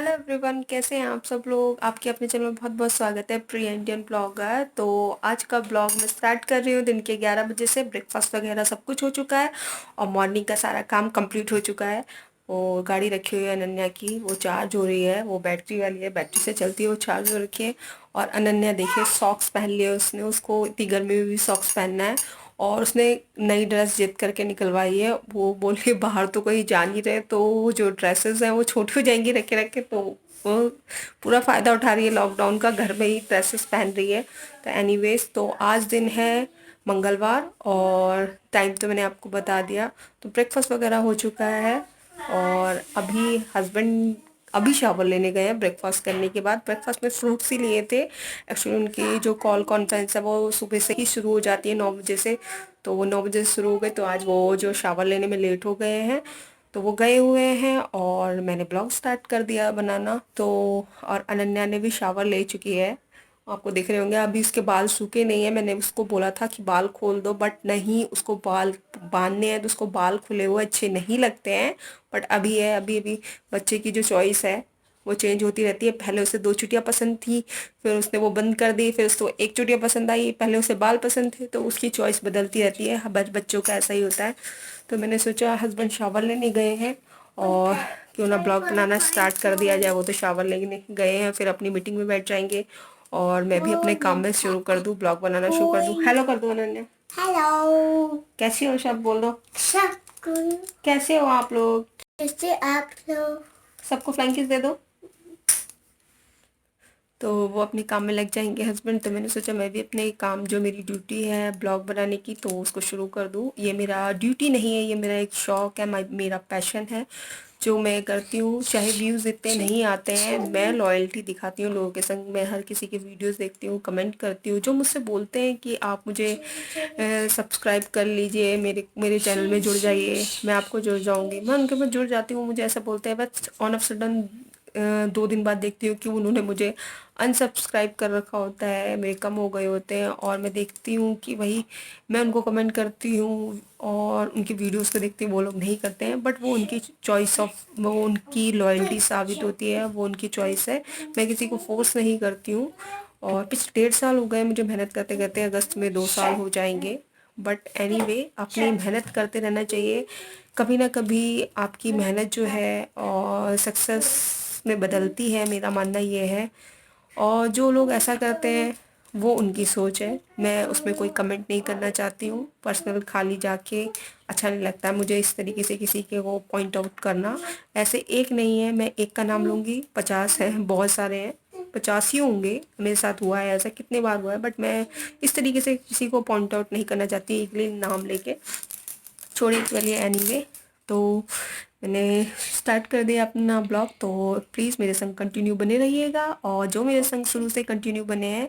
Hello everyone, कैसे हैं आप सब लोग। आपके अपने चैनल में बहुत बहुत स्वागत है, प्री इंडियन ब्लॉगर। तो आज का ब्लॉग मैं स्टार्ट कर रही हूँ दिन के 11 बजे से। ब्रेकफास्ट वगैरह सब कुछ हो चुका है और मॉर्निंग का सारा काम कंप्लीट हो चुका है। वो गाड़ी रखी हुई है अनन्या की, वो चार्ज हो रही है। वो बैटरी वाली है, बैटरी से चलती है, वो चार्ज हो रखी है। और अनन्या देखिए सॉक्स पहन लिए उसने, उसको इतनी गर्मी में भी सॉक्स पहनना है। और उसने नई ड्रेस जिद करके निकलवाई है। वो बोल के बाहर तो कहीं जा नहीं रहे, तो वो जो ड्रेसेस हैं वो छोटी हो जाएंगी रखे रखे। तो वो पूरा फ़ायदा उठा रही है लॉकडाउन का, घर में ही ड्रेसेस पहन रही है। तो एनीवेज, तो आज दिन है मंगलवार और टाइम तो मैंने आपको बता दिया। तो ब्रेकफास्ट वगैरह हो चुका है और अभी हस्बैंड अभी शावर लेने गए हैं ब्रेकफास्ट करने के बाद। ब्रेकफास्ट में फ्रूट्स ही लिए थे। एक्चुअली उनकी जो कॉल कॉन्फ्रेंस है वो सुबह से ही शुरू हो जाती है 9 बजे से। तो वो 9 बजे से शुरू हो गई, तो आज वो जो शावर लेने में लेट हो गए हैं। तो वो गए हुए हैं और मैंने ब्लॉग स्टार्ट कर दिया बनाना। तो और अनन्या ने भी शावर ले चुकी है, आपको देख रहे होंगे। अभी उसके बाल सूखे नहीं है, मैंने उसको बोला था कि बाल खोल दो, बट नहीं, उसको बाल बांधने हैं तो उसको बाल खुले हुए अच्छे नहीं लगते हैं। बट अभी है, अभी अभी बच्चे की जो चॉइस है वो चेंज होती रहती है। पहले उसे 2 चुटियाँ पसंद थी, फिर उसने वो बंद कर दी, फिर उसको 1 चुटिया पसंद आई। पहले उसे बाल पसंद थे, तो उसकी चॉइस बदलती रहती है। बच्चों का ऐसा ही होता है। तो मैंने सोचा हस्बैंड शावर लेने गए हैं और क्यों ना ब्लॉग बनाना स्टार्ट कर दिया जाए। वो तो शावर लेने गए हैं, फिर अपनी मीटिंग में बैठ जाएंगे और मैं भी अपने काम में शुरू कर दूँ, ब्लॉग बनाना शुरू कर दूँ। हेलो कर दो अनन्या। हेलो, कैसी हो? सब बोल दो। सब कैसे हो आप लोग? कैसे आप लोग? सबको फ्लाइंग किस दे दो। तो वो अपने काम में लग जाएंगे हस्बैंड। तो मैंने सोचा मैं भी अपने काम, जो मेरी ड्यूटी है ब्लॉग बनाने की, तो उसको शुरू कर दूँ। ये मेरा ड्यूटी नहीं है, ये मेरा एक शौक़ है, मेरा पैशन है जो मैं करती हूँ। चाहे व्यूज़ इतने नहीं आते हैं, मैं लॉयल्टी दिखाती हूँ लोगों के संग। मैं हर किसी के वीडियोस देखती हूँ, कमेंट करती हूँ। जो मुझसे बोलते हैं कि आप मुझे सब्सक्राइब कर लीजिए, मेरे मेरे चैनल में जुड़ जाइए, मैं आपको जुड़ जाऊँगी, मैं उनके में जुड़ जाती हूँ। मुझे ऐसा बोलते हैं, बस ऑन ऑफ सडन 2 दिन बाद देखती हूँ कि उन्होंने मुझे अनसब्सक्राइब कर रखा होता है, मेरे कम हो गए होते हैं। और मैं देखती हूँ कि वही मैं उनको कमेंट करती हूँ और उनकी वीडियोस को देखती हूँ, वो लोग नहीं करते हैं। बट वो उनकी चॉइस ऑफ, वो उनकी लॉयल्टी साबित होती है, वो उनकी चॉइस है। मैं किसी को फोर्स नहीं करती हूँ। और पिछले 1.5 साल हो गए मुझे मेहनत करते करते, अगस्त में 2 साल हो जाएंगे। बट एनीवे, अपनी मेहनत करते रहना चाहिए। कभी ना कभी आपकी मेहनत जो है और सक्सेस में बदलती है, मेरा मानना ये है। और जो लोग ऐसा करते हैं वो उनकी सोच है, मैं उसमें कोई कमेंट नहीं करना चाहती हूँ। पर्सनल खाली जाके अच्छा नहीं लगता मुझे इस तरीके से किसी के को पॉइंट आउट करना। ऐसे एक नहीं है, मैं एक का नाम लूँगी, 50 हैं, बहुत सारे हैं, 50 ही होंगे। मेरे साथ हुआ है ऐसा, कितने बार हुआ है। बट मैं इस तरीके से किसी को पॉइंट आउट नहीं करना चाहती, एक नाम लेके। छोड़िए, चलिए एनीवे। तो मैंने स्टार्ट कर दिया अपना ब्लॉग। तो प्लीज़ मेरे संग कंटिन्यू बने रहिएगा, और जो मेरे संग शुरू से कंटिन्यू बने हैं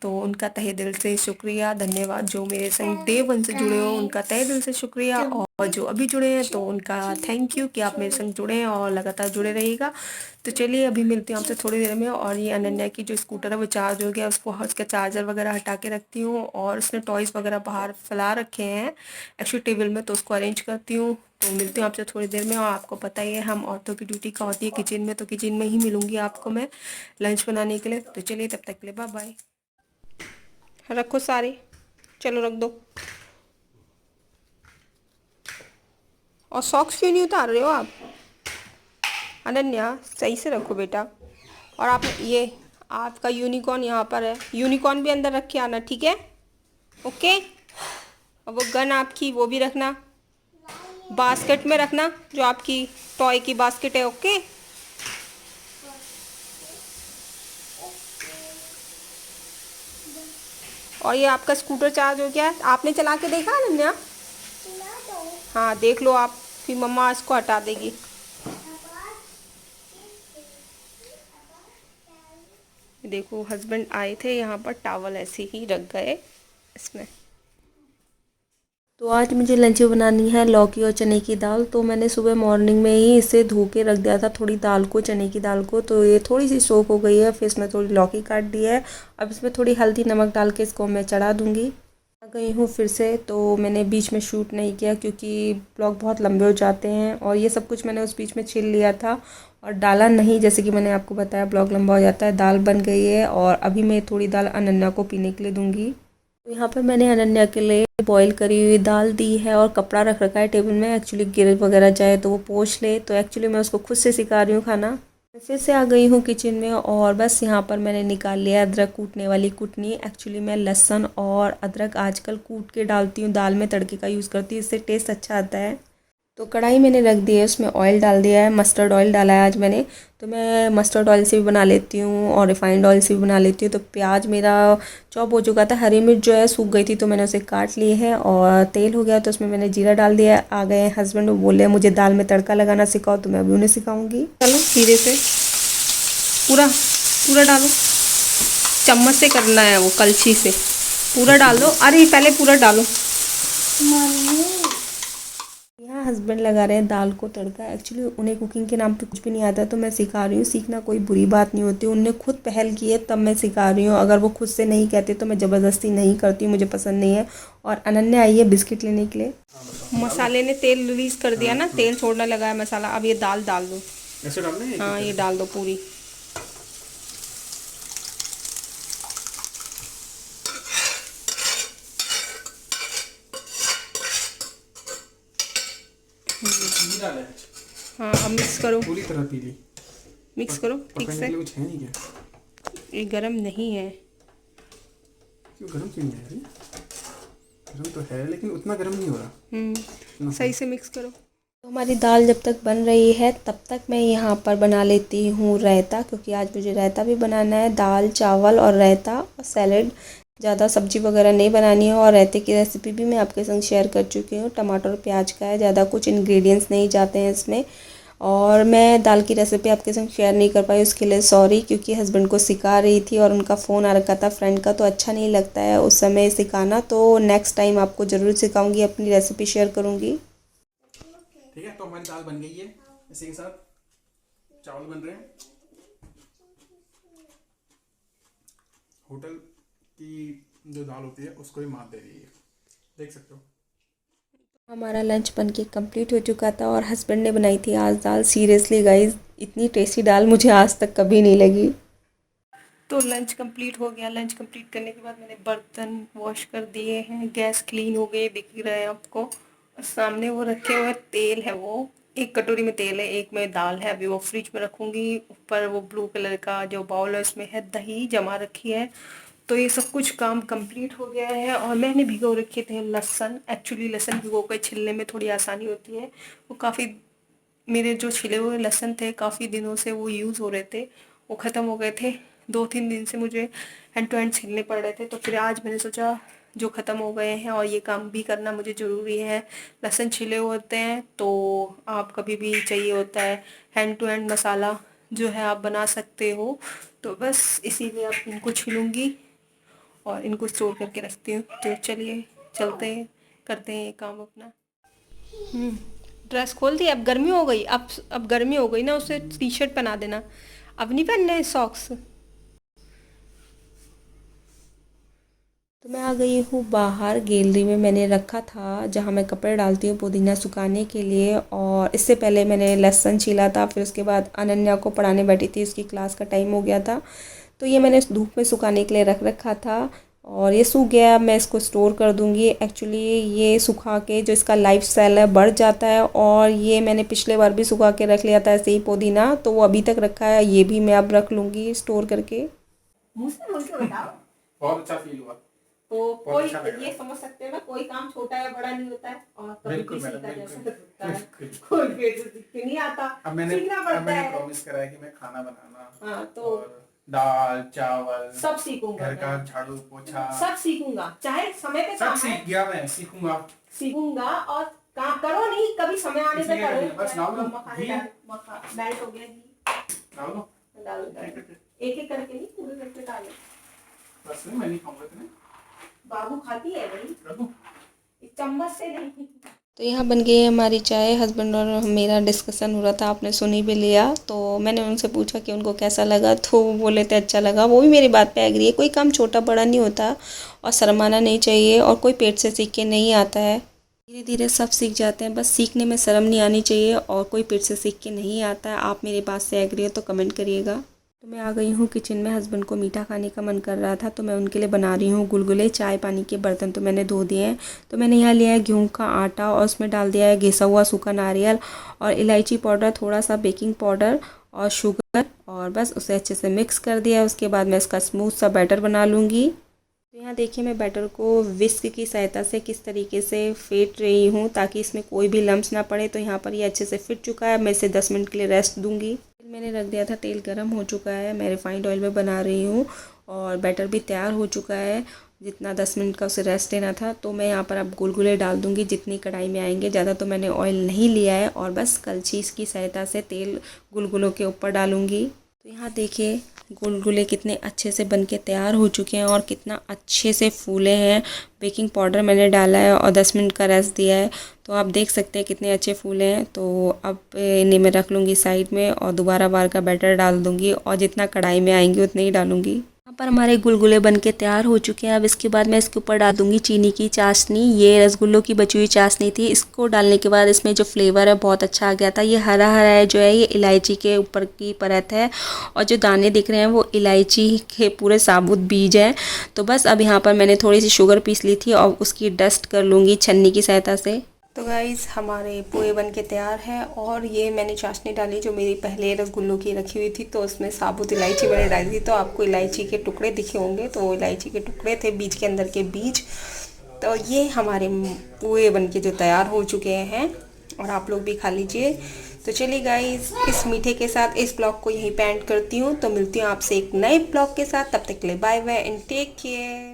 तो उनका तहे दिल से शुक्रिया, धन्यवाद। जो मेरे संग डे 1 से जुड़े हो उनका तहे दिल से शुक्रिया, और जो अभी जुड़े हैं तो उनका थैंक यू कि आप मेरे संग जुड़े हैं और लगातार जुड़े रहिएगा। तो चलिए, अभी मिलती हूँ आपसे थोड़ी देर में। और ये अनन्या की जो स्कूटर है वो चार्ज हो गया, उसको उसका चार्जर वगैरह हटा के रखती हूँ। और उसने टॉयज़ वगैरह बाहर फैला रखे हैं एक्चुअली टेबल में, तो उसको अरेंज करती हूँ। तो मिलती हूँ आपसे थोड़ी देर में। और आपको पता ही है, हम औरतों की ड्यूटी का होती है किचन में, तो किचन में ही मिलूंगी आपको मैं लंच बनाने के लिए। तो चलिए, तब तक के लिए बाय बाय। रखो सारे, चलो रख दो। और सॉक्स क्यों नहीं उतार रहे हो आप? अनन्या, सही से रखो बेटा। और आप ये, आपका यूनिकॉर्न यहाँ पर है, यूनिकॉर्न भी अंदर रख के आना, ठीक है? ओके। और वो गन आपकी वो भी रखना, बास्केट में रखना, जो आपकी टॉय की बास्केट है। ओके। और ये आपका स्कूटर चार्ज हो गया है, आपने चला के देखा अनन्या? हाँ देख लो आप, फिर मम्मा इसको हटा देगी। देखो, हस्बैंड आए थे यहाँ पर, टॉवल ऐसे ही रख गए इसमें। तो आज मुझे लंच बनानी है लौकी और चने की दाल। तो मैंने सुबह मॉर्निंग में ही इसे धो के रख दिया था, थोड़ी दाल को, चने की दाल को। तो ये थोड़ी सी सोक हो गई है, फिर इसमें थोड़ी लौकी काट दी है। अब इसमें थोड़ी हल्दी नमक डाल के इसको मैं चढ़ा दूँगी। आ गई हूँ फिर से। तो मैंने बीच में शूट नहीं किया क्योंकि ब्लॉग बहुत लंबे हो जाते हैं, और ये सब कुछ मैंने उस बीच में छील लिया था। और डाला नहीं, जैसे कि मैंने आपको बताया ब्लॉग लंबा हो जाता है। दाल बन गई है और अभी मैं थोड़ी दाल अनन्या को पीने के लिए दूंगी। तो यहाँ पर मैंने अनन्या के लिए बॉईल करी हुई दाल दी है और कपड़ा रख रखा है टेबल में, एक्चुअली गिर वगैरह जाए तो वो पोंछ ले। तो एक्चुअली मैं उसको खुद से सिखा रही हूँ खाना। मैं फिर से आ गई हूँ किचन में और बस यहाँ पर मैंने निकाल लिया अदरक कूटने वाली कुटनी। एक्चुअली मैं लहसुन और अदरक आजकल कूट के डालती हूँ, दाल में तड़के का यूज़ करती हूँ, इससे टेस्ट अच्छा आता है। तो कढ़ाई मैंने रख दी है, उसमें ऑयल डाल दिया है, मस्टर्ड ऑयल डाला है आज मैंने। तो मैं मस्टर्ड ऑयल से भी बना लेती हूँ और रिफाइंड ऑयल से भी बना लेती हूँ। तो प्याज मेरा चॉप हो चुका था, हरी मिर्च जो है सूख गई थी तो मैंने उसे काट ली है और तेल हो गया तो उसमें मैंने जीरा डाल दिया है। आ गए हस्बैंड, वो बोले मुझे दाल में तड़का लगाना सिखाओ, तो मैं अभी उन्हें सिखाऊंगी। चलो धीरे से पूरा पूरा डालो, चम्मच से करना है वो, कलछी से पूरा डाल दो। अरे पहले पूरा डालो। यहाँ हस्बैंड लगा रहे हैं दाल को तड़का। एक्चुअली उन्हें कुकिंग के नाम पे कुछ भी नहीं आता, तो मैं सिखा रही हूँ। सीखना कोई बुरी बात नहीं होती, उनने खुद पहल की है तब मैं सिखा रही हूँ। अगर वो खुद से नहीं कहते तो मैं ज़बरदस्ती नहीं करती हूँ, मुझे पसंद नहीं है। और अनन्या आई है बिस्किट लेने के लिए। मसाले ने तेल रिलीज कर दिया ना, तेल छोड़ने लगा है मसाला। अब ये दाल डाल दो। ऐसे डालना है? हाँ ये डाल दो पूरी। पीली दाल है। हाँ अब मिक्स करो, पूरी तरह पीली। मिक्स करो ठीक पकड़ने से। के लिए कुछ है नहीं क्या? ये गरम नहीं है। क्यों गरम क्यों नहीं है? गरम तो है लेकिन उतना गरम नहीं हो रहा। सही से मिक्स करो। तो हमारी दाल जब तक बन रही है तब तक मैं यहाँ पर बना लेती हूँ रायता, क्योंकि आज मुझे रायता भी बनाना है। दाल चावल और रायता और सैलेड, ज़्यादा सब्जी वगैरह नहीं बनानी है। और रायते की रेसिपी भी मैं आपके संग शेयर कर चुकी हूँ। टमाटर और प्याज का है, ज़्यादा कुछ इंग्रेडिएंट्स नहीं जाते हैं इसमें। और मैं दाल की रेसिपी आपके संग शेयर नहीं कर पाई, उसके लिए सॉरी, क्योंकि हस्बैंड को सिखा रही थी और उनका फ़ोन आ रखा था फ्रेंड का, तो अच्छा नहीं लगता है उस समय सिखाना। तो नेक्स्ट टाइम आपको ज़रूर सिखाऊंगी, अपनी रेसिपी शेयर करूँगी। ठीक है, तो हमारी दाल बन गई है। इसी के साथ चावल बन रहे हैं। होटल की जो दाल होती है उसको ही मात दे रही है, देख सकते हो। हमारा लंच बन के कम्प्लीट हो चुका था और हस्बैंड ने बनाई थी आज दाल। सीरियसली गाइस, इतनी टेस्टी दाल मुझे आज तक कभी नहीं लगी। तो लंच कंप्लीट हो गया। लंच कंप्लीट करने के बाद मैंने बर्तन वॉश कर दिए हैं, गैस क्लीन हो गई, दिख ही रहा है आपको। और सामने वो रखे हुए तेल है, वो एक कटोरी में तेल है, एक में दाल है। अभी वो फ्रिज में रखूँगी। ऊपर वो ब्लू कलर का जो बाउल है उसमें है दही जमा रखी है। तो ये सब कुछ काम कंप्लीट हो गया है। और मैंने भिगो रखे थे लहसुन। एक्चुअली लहसुन भिगो कर छिलने में थोड़ी आसानी होती है। वो काफ़ी, मेरे जो छिले हुए लहसुन थे काफ़ी दिनों से वो यूज़ हो रहे थे, वो ख़त्म हो गए थे। 2-3 दिन से मुझे हैंड टू हैंड छिलने पड़ रहे थे। तो फिर आज मैंने सोचा जो ख़त्म हो गए हैं और ये काम भी करना मुझे ज़रूरी है। लहसुन छिले होते हैं तो आप कभी भी चाहिए होता है हैंड टू हैंड मसाला जो है आप बना सकते हो। तो बस इसीलिए आप इनको छिलूँगी और इनको स्टोर करके रखती हूँ। तो चलिए चलते हैं, करते हैं ये काम अपना। ड्रेस खोल दी। अब गर्मी हो गई, अब गर्मी हो गई ना, उसे टी शर्ट पहना देना। अब नहीं पहनने सॉक्स। तो मैं आ गई हूँ बाहर। गैलरी में मैंने रखा था जहाँ मैं कपड़े डालती हूँ पुदीना सुखाने के लिए। और इससे पहले मैंने लहसुन छीला था, फिर उसके बाद अनन्या को पढ़ाने बैठी थी, उसकी क्लास का टाइम हो गया था। तो ये मैंने धूप में सुखाने के लिए रख रखा था और ये सूख गया। मैं इसको स्टोर कर दूंगी। एक्चुअली ये सुखा के जो इसका लाइफ स्टाइल है बढ़ जाता है। और ये मैंने पिछले बार भी सुखा के रख लिया था ऐसे ही पुदीना, तो वो अभी तक रखा है। ये भी मैं अब रख लूँगी स्टोर करके। मुझसे बोल के बताओ। बहुत अच्छा फील हुआ। तो बहुत कोई अच्छा लग रहा ये है। समझ सकते हो ना, कोई काम छोटा या बड़ा नहीं होता है और कभी बिल्कुल किसी मैडम, का जैसा बिल्कुल होता है। बिल्कुल। कोई बेइज्जती के नहीं आता, अब मैंने सीखना पड़ता है। प्रॉमिस करा है कि मैं खाना बनाना, हाँ तो और दाल चावल सब सीखूंगा घर का मैं, झाड़ू पोछा सब सीखूंगा, चाहे समय पे सब काम है। सीख गया, मैं सीखूंगा। सीखूंगा और काम करो नहीं, कभी समय आने पे इसलिए करो। बस डाल दो मखाने घी। डाल, मेल्ट हो गया घी, डाल दो डालो डालो। एक एक करके नहीं, पूरे करके डालो। बस मैं नहीं खाऊंगा इतने। बाबू खाती है भाई, कर दूं? इस चम्मच से नहीं। तो यहाँ बन गई है हमारी चाय। हस्बैंड और मेरा डिस्कशन हो रहा था, आपने सुनी भी लिया। तो मैंने उनसे पूछा कि उनको कैसा लगा, तो वो बोले थे अच्छा लगा। वो भी मेरी बात पे एग्री है। कोई काम छोटा बड़ा नहीं होता और शर्माना नहीं चाहिए, और कोई पेट से सीख के नहीं आता है। धीरे धीरे सब सीख जाते हैं, बस सीखने में शर्म नहीं आनी चाहिए और कोई पेट से सीख के नहीं आता है। आप मेरे बात से एग्री हो तो कमेंट करिएगा। तो मैं आ गई हूँ किचन में। हस्बैंड को मीठा खाने का मन कर रहा था तो मैं उनके लिए बना रही हूँ गुलगुले। चाय पानी के बर्तन तो मैंने धो दिए हैं। तो मैंने यहाँ लिया है गेहूँ का आटा और उसमें डाल दिया है घिसा हुआ सूखा नारियल और इलायची पाउडर, थोड़ा सा बेकिंग पाउडर और शुगर, और बस उसे अच्छे से मिक्स कर दिया। उसके बाद मैं इसका स्मूथ सा बैटर बना लूँगी। तो यहाँ देखिए मैं बैटर को विस्क की सहायता से किस तरीके से फेंट रही हूँ ताकि इसमें कोई भी लम्स ना पड़े। तो यहाँ पर ये अच्छे से फिट चुका है। मैं इसे 10 मिनट के लिए रेस्ट दूंगी। मैंने रख दिया था, तेल गर्म हो चुका है। मैं रिफाइंड ऑयल में बना रही हूँ और बैटर भी तैयार हो चुका है। जितना 10 मिनट का उसे रेस्ट देना था। तो मैं यहाँ पर अब गुलगुले डाल दूँगी जितनी कढ़ाई में आएंगे। ज़्यादा तो मैंने ऑयल नहीं लिया है और बस कलछी की सहायता से तेल गुलगुलों के ऊपर डालूँगी। तो यहाँ देखिए गुलगुले कितने अच्छे से बनके तैयार हो चुके हैं और कितना अच्छे से फूले हैं। बेकिंग पाउडर मैंने डाला है और 10 मिनट का रेस्ट दिया है। तो आप देख सकते हैं कितने अच्छे फूले हैं। तो अब इन्हें मैं रख लूँगी साइड में और दोबारा बार का बैटर डाल दूँगी और जितना कढ़ाई में आएंगे उतने ही डालूँगी। यहाँ पर हमारे गुलगुले बनके तैयार हो चुके हैं। अब इसके बाद मैं इसके ऊपर डाल दूँगी चीनी की चाशनी। ये रसगुल्लों की बची हुई चाशनी थी। इसको डालने के बाद इसमें जो फ्लेवर है बहुत अच्छा आ गया था। ये हरा हरा है जो है, ये इलायची के ऊपर की परत है और जो दाने दिख रहे हैं वो इलायची के पूरे साबुत बीज हैं। तो बस अब यहाँ पर मैंने थोड़ी सी शुगर पीस ली थी और उसकी डस्ट कर लूँगी छन्नी की सहायता से। तो गाइज़ हमारे पोहे बन के तैयार है और ये मैंने चाशनी डाली जो मेरी पहले रसगुल्लों की रखी हुई थी। तो उसमें साबुत इलायची मैंने डाली थी। तो आपको इलायची के टुकड़े दिखे होंगे, तो वो इलायची के टुकड़े थे, बीज के अंदर के बीज। तो ये हमारे पोहे बन के जो तैयार हो चुके हैं और आप लोग भी खा लीजिए। तो चलिए गाइज़ इस मीठे के साथ इस ब्लॉग को यहीं पे एंड करती हूँ। तो मिलती हूँ आपसे एक नए ब्लॉग के साथ। तब तक के लिए bye bye and take care.